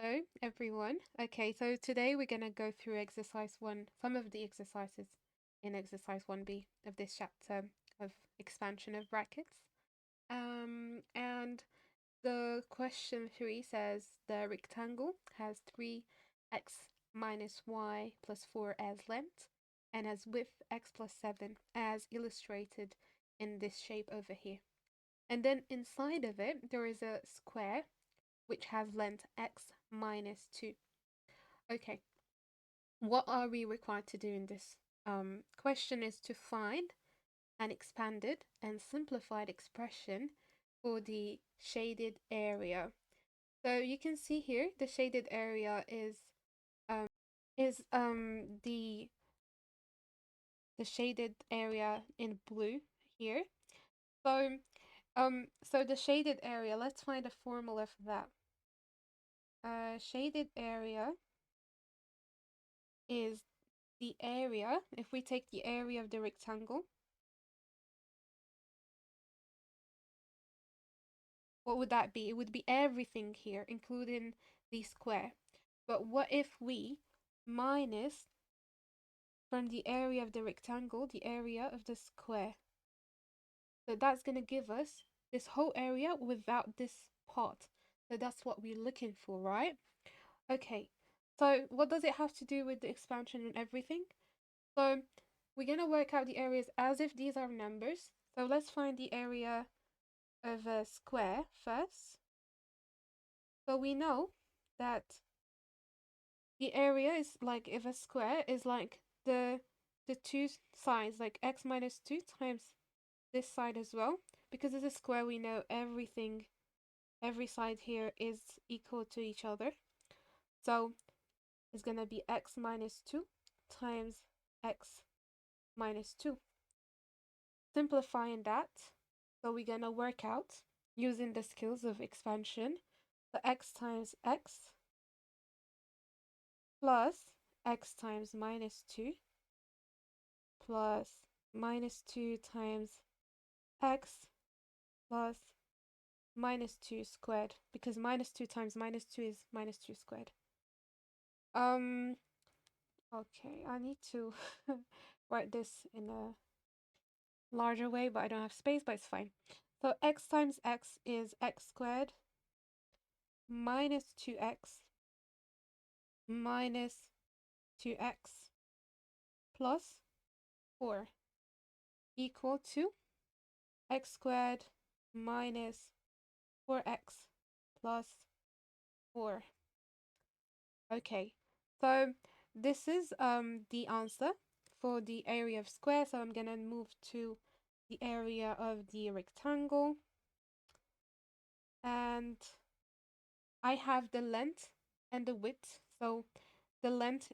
Hello, everyone. Okay, so today we're going to go through exercise 1, some of the exercises in exercise 1b of this chapter of expansion of brackets. And the question 3 says the rectangle has 3x minus y plus 4 as length and has width x plus 7 as illustrated in this shape over here. And then inside of it, there is a square which has length x minus 2. Okay, what are we required to do in this question is to find an expanded and simplified expression for the shaded area. So you can see here the shaded area is the shaded area in blue here. So the shaded area, let's find a formula for that. Shaded area is the area, if we take the area of the rectangle, what would that be? It would be everything here, including the square. But what if we minus from the area of the rectangle, the area of the square? So that's going to give us this whole area without this part. So that's what we're looking for, right? Okay, so what does it have to do with the expansion and everything? So we're going to work out the areas as if these are numbers. So let's find the area of a square first. So we know that the area is like, if a square is like the two sides, like x minus 2 times this side as well. Because it's a square, we know everything, every side here is equal to each other. So it's going to be x minus 2 times x minus 2. Simplifying that, so we're going to work out using the skills of expansion. So x times x plus x times minus 2 plus minus 2 times x plus minus 2 squared, because minus 2 times minus 2 is minus 2 squared. Okay, I need to write this in a larger way, but I don't have space, but it's fine. So x times x is x squared minus 2x minus 2x plus 4 equal to x squared minus 4x plus 4. Okay, so this is the answer for the area of square. So I'm gonna move to the area of the rectangle, and I have the length and the width. So the length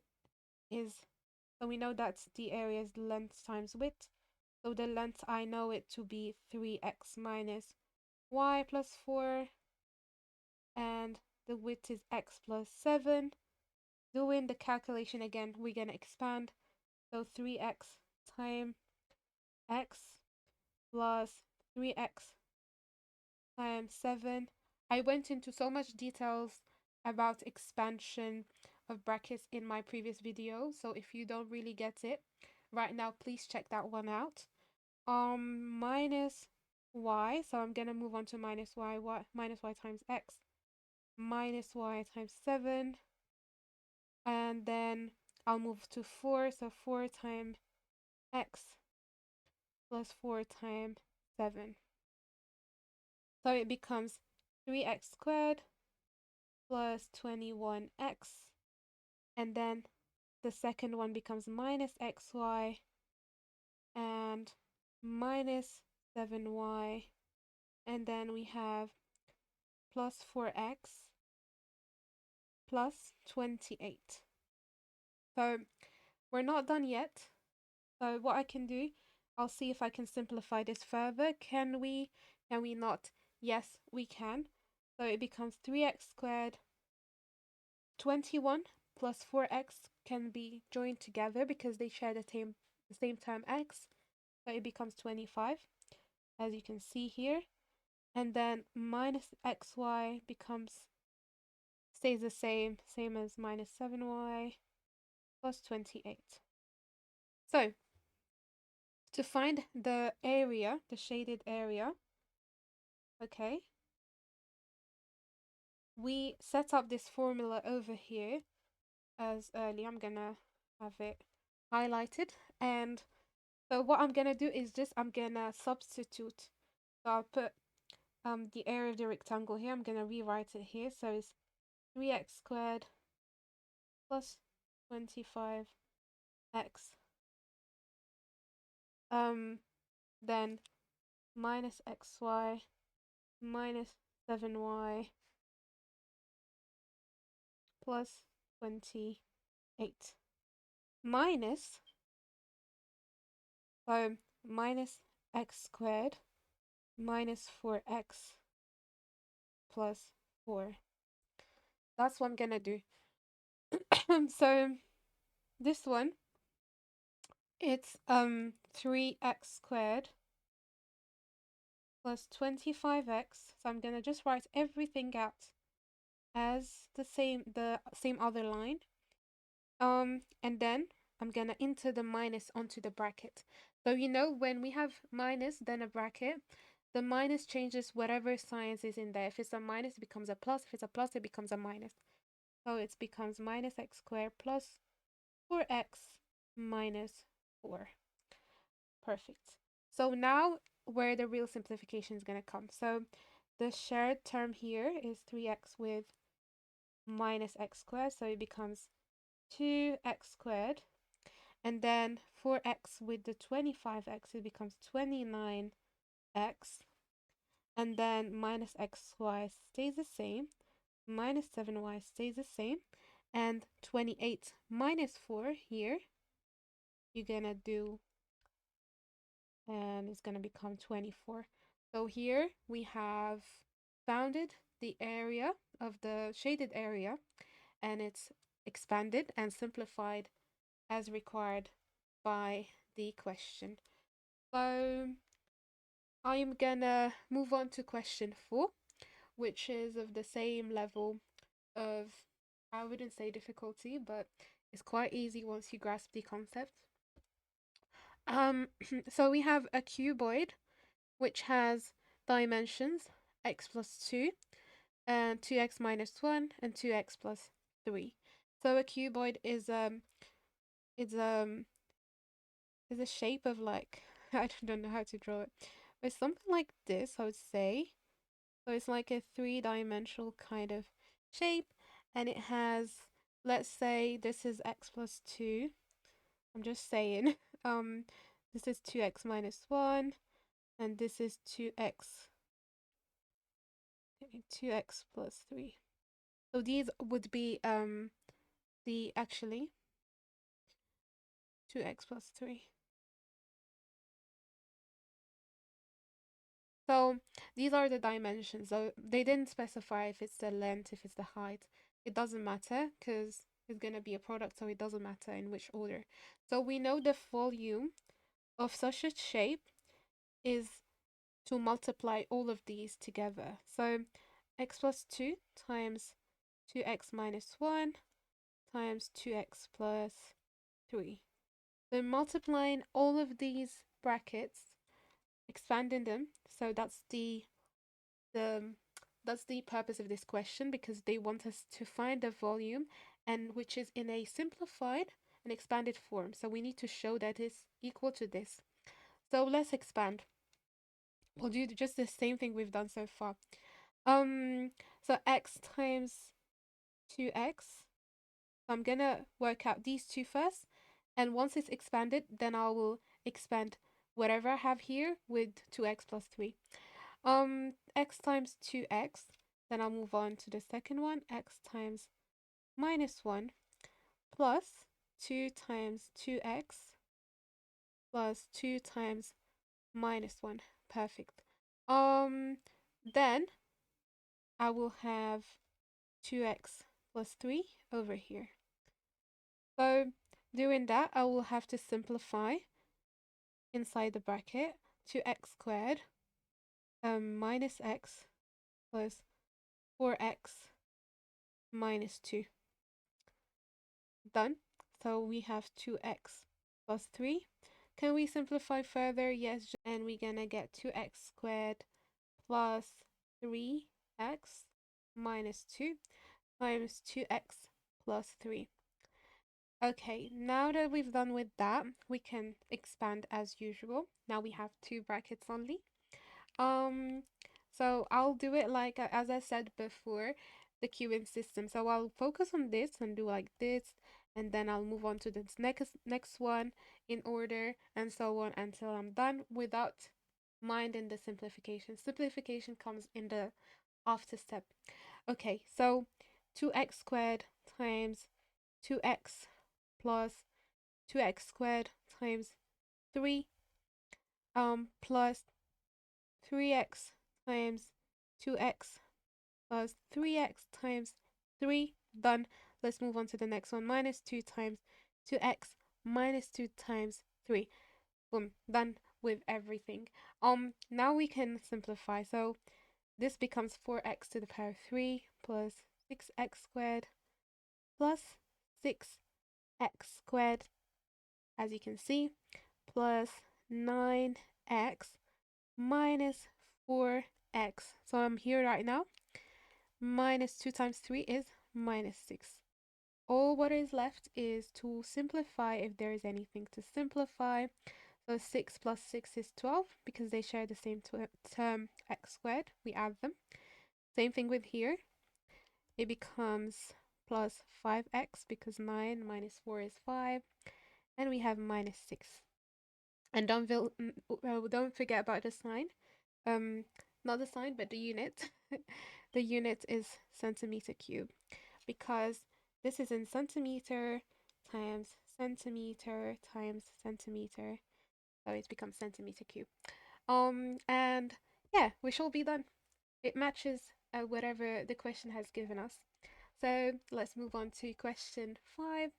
is, so we know that's the area's length times width. So the length, I know it to be 3x minus y plus 4, and the width is x plus 7. Doing the calculation again, we're going to expand. So 3x times x plus 3x times 7. I went into so much details about expansion of brackets in my previous video. So if you don't really get it right now, please check that one out. Minus y, so I'm gonna move on to minus y times x minus y times 7, and then I'll move to 4, so 4 times x plus 4 times 7. So it becomes 3x squared plus 21x, and then the second one becomes minus xy and minus 7y, and then we have plus 4x plus 28. So we're not done yet. So what I can do, I'll see if I can simplify this further. Can we not? Yes, we can. So it becomes 3x squared. 21 plus 4x can be joined together because they share the same term x. So it becomes 25, as you can see here. And then minus xy becomes stays the same as minus 7y plus 28. So, to find the area, the shaded area, okay, we set up this formula over here as earlier. I'm gonna have it highlighted. And so what I'm gonna do is just I'm gonna substitute. So I'll put the area of the rectangle here. I'm gonna rewrite it here. So it's 3x squared plus 25x then minus xy minus 7y plus 28 minus, so minus x squared minus 4x plus 4. That's what I'm gonna do. So this one, it's 3x squared plus 25x. So I'm gonna just write everything out as the same other line. And then I'm gonna enter the minus onto the bracket. So you know when we have minus then a bracket, the minus changes whatever sign is in there. If it's a minus, it becomes a plus. If it's a plus, it becomes a minus. So it becomes minus x squared plus 4x minus 4. Perfect. So now where the real simplification is going to come. So the shared term here is 3x with minus x squared. So it becomes 2x squared. And then 4x with the 25x, it becomes 29x. And then minus xy stays the same. Minus 7y stays the same. And 28 minus 4 here, you're going to do, and it's going to become 24. So here we have founded the area of the shaded area, and it's expanded and simplified as required by the question. So I'm gonna move on to question 4, which is of the same level of, I wouldn't say difficulty, but it's quite easy once you grasp the concept. So we have a cuboid which has dimensions x plus 2 and 2x minus 1 and 2x plus 3. So a cuboid is is a shape of like I don't know how to draw it. But it's something like this, I would say. So it's like a three-dimensional kind of shape, and it has, let's say this is x plus 2. I'm just saying. This is 2x minus 1, and this is 2x plus 3. So these would be the actually 2x plus 3. So these are the dimensions. So they didn't specify if it's the length, if it's the height. It doesn't matter because it's going to be a product, so it doesn't matter in which order. So we know the volume of such a shape is to multiply all of these together. So x plus 2 times 2x minus 1 times 2x plus 3. So multiplying all of these brackets, expanding them, so that's the purpose of this question, because they want us to find the volume, and which is in a simplified and expanded form. So we need to show that it's equal to this. So let's expand. We'll do just the same thing we've done so far. So x times 2x. So I'm gonna work out these two first, and once it's expanded, then I will expand whatever I have here with 2x plus 3. X times 2x, then I'll move on to the second one, x times minus 1 plus 2 times 2x plus 2 times minus 1. Perfect. Then I will have 2x plus 3 over here. So doing that, I will have to simplify inside the bracket. 2x squared minus x plus 4x minus 2. Done. So we have 2x plus 3. Can we simplify further? Yes, and we're gonna get 2x squared plus 3x minus 2 times 2x plus 3. Okay, now that we've done with that, we can expand as usual. Now we have two brackets only. Um, so I'll do it like as I said before, the queuing system. So I'll focus on this and do like this, and then I'll move on to the next one in order and so on until I'm done without minding the simplification. Simplification comes in the after step. Okay, so 2x squared times 2x plus 2x squared times 3 plus 3x times 2x plus 3x times 3. Done. Let's move on to the next one. Minus 2 times 2x minus 2 times 3. Boom. Done with everything. Now we can simplify. So this becomes 4x to the power of 3 plus 6x squared plus 6x squared, as you can see, plus 9x minus 4x. So I'm here right now. Minus 2 times 3 is minus 6. All what is left is to simplify if there is anything to simplify. So 6 plus 6 is 12 because they share the same term x squared. We add them. Same thing with here. It becomes plus 5x because 9 minus 4 is 5. And we have minus 6. And don't forget about the sign. Not the sign, but the unit. The unit is centimeter cube because this is in centimeter times centimeter times centimeter. So it becomes centimeter cube. And yeah, we shall be done. It matches whatever the question has given us. So let's move on to question 5.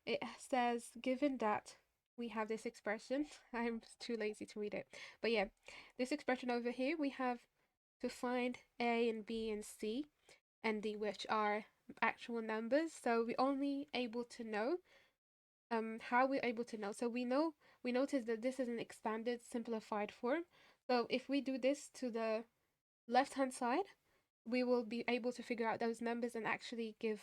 It says, given that we have this expression, I'm too lazy to read it, but yeah, this expression over here, we have to find a and b and c and d, which are actual numbers. So we're only able to know how we're able to know. So we notice that this is an expanded simplified form. So if we do this to the left hand side, we will be able to figure out those numbers and actually give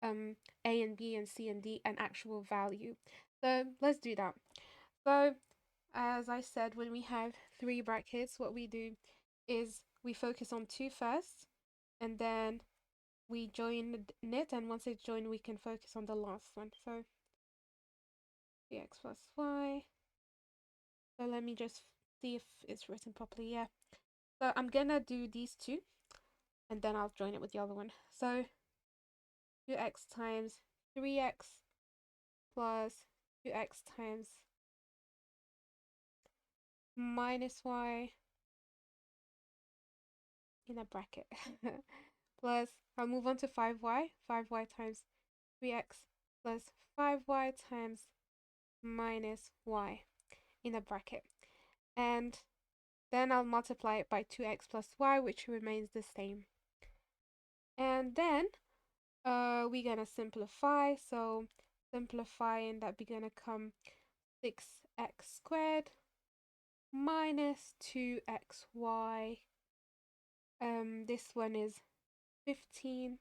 A and B and C and D an actual value. So let's do that. So as I said, when we have three brackets, what we do is we focus on two first, and then we join it, and once it's joined, we can focus on the last one. So 3x plus y. So let me just see if it's written properly. Yeah. So I'm gonna do these two, and then I'll join it with the other one. So 2x times 3x plus 2x times minus y in a bracket plus I'll move on to 5y. 5y times 3x plus 5y times minus y in a bracket. And then I'll multiply it by 2x plus y, which remains the same. And then we're gonna simplify. So simplifying, that we're gonna come 6x squared minus 2xy. This one is 15xy,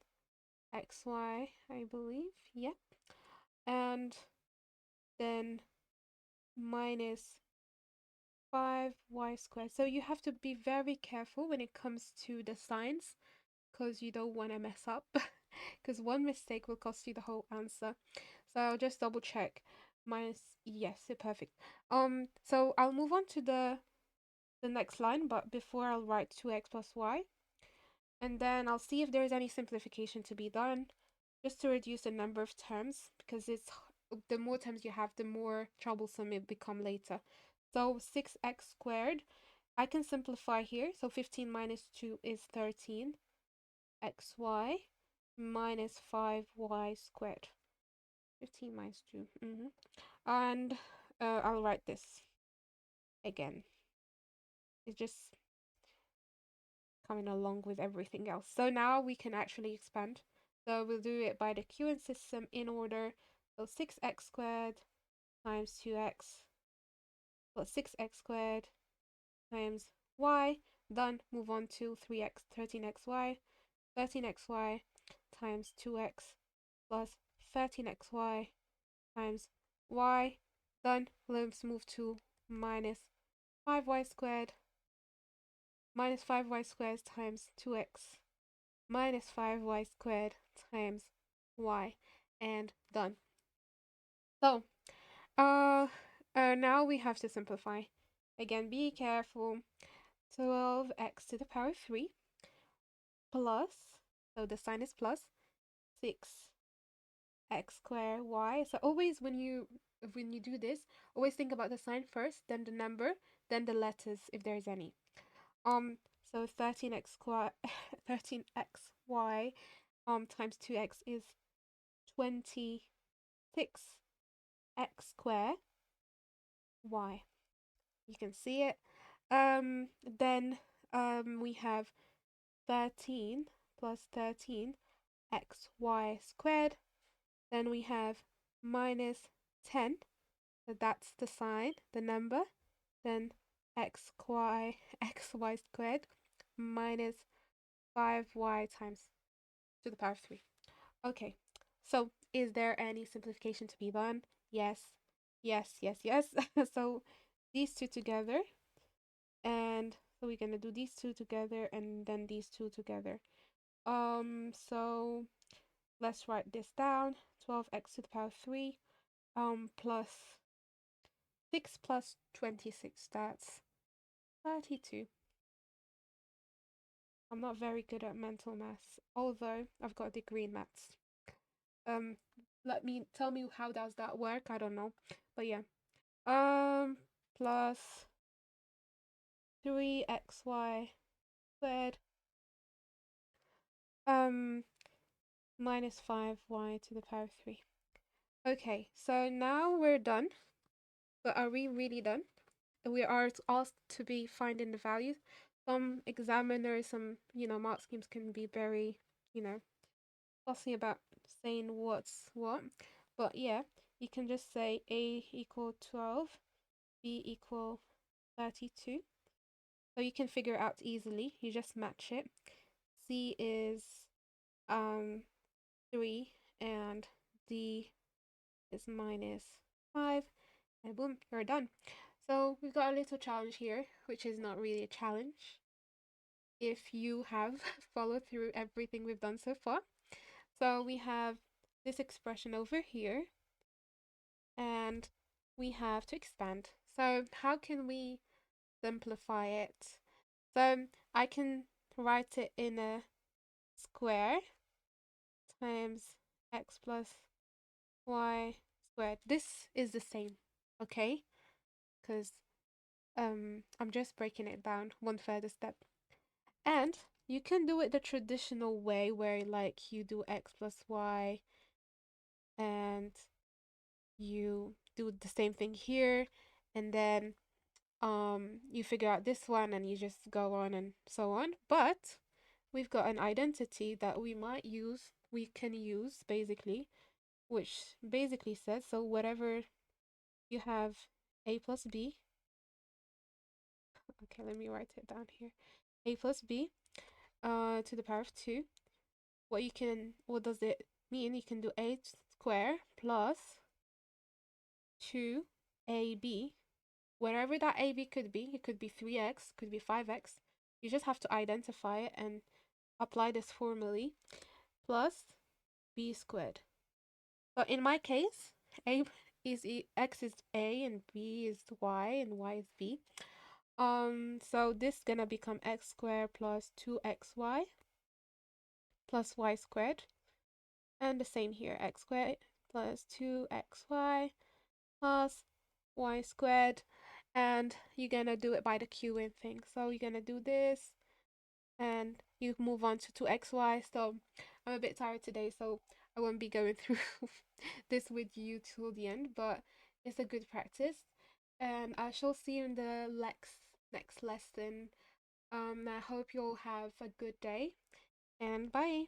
I believe. Yep. And then minus 5y squared. So you have to be very careful when it comes to the signs because you don't want to mess up because one mistake will cost you the whole answer. So I'll just double check. Minus, yes, perfect. So I'll move on to the next line, but before I'll write 2x plus y. And then I'll see if there's any simplification to be done just to reduce the number of terms because it's the more terms you have, the more troublesome it become later. So 6x squared, I can simplify here. So 15 minus 2 is 13xy minus 5y squared. 15 minus 2. And I'll write this again. It's just coming along with everything else. So now we can actually expand. So we'll do it by the queuing system in order. So 6x squared times 2x plus 6x squared times y. Done. Move on to 3x, 13xy. 13xy times 2x plus 13xy times y. Done. Let's move to minus 5y squared minus 5y squared times 2x minus 5y squared times y. And done. So, now we have to simplify. Again, be careful. 12x to the power 3 plus, so the sign is plus, 6x squared y. So always when you do this, always think about the sign first, then the number, then the letters if there's any. So 13x square 13xy times 2x is 26x squared y. You can see it. Then we have 13 plus 13 xy squared. Then we have minus 10, so that's the sign, the number. Then xy squared minus 5y times to the power of 3. Okay, so is there any simplification to be done? Yes, yes, yes, yes. So these two together, and so we're gonna do these two together and then these two together. So let's write this down. 12x to the power of 3 plus 6 plus 26, that's 32. I'm not very good at mental maths, although I've got a degree in maths. Um, tell me how does that work? I don't know, but yeah. Plus 3xy squared minus 5y to the power of 3. Okay, so now we're done. But are we really done? We are asked to be finding the values. Some examiners, some, mark schemes can be very, fussy about saying what's what. But yeah, you can just say A equal 12, B equal 32. So you can figure it out easily. You just match it. C is 3 and D is minus 5. And boom, you're done. So we've got a little challenge here, which is not really a challenge if you have followed through everything we've done so far. So we have this expression over here, and we have to expand. So how can we simplify it? So I can write it in a square times x plus y squared. This is the same, okay? Because I'm just breaking it down one further step. And you can do it the traditional way where like you do x plus y and you do the same thing here, and then you figure out this one and you just go on and so on. But we've got an identity that we can use basically, which basically says, so whatever you have a plus b, okay, let me write it down here, a plus b to the power of 2. What does it mean? You can do a square plus 2ab, wherever that ab could be. It could be 3x, could be 5x. You just have to identify it and apply this formally, plus b squared. So in my case, a is x is a and b is y and y is b. So this is gonna become x squared plus 2xy plus y squared. And the same here, x squared plus 2xy plus y squared. And you're gonna do it by the queuing thing. So you're gonna do this and you move on to 2xy. So I'm a bit tired today, so I won't be going through this with you till the end, but it's a good practice. And I shall see you in the next lesson. I hope you'll have a good day and bye.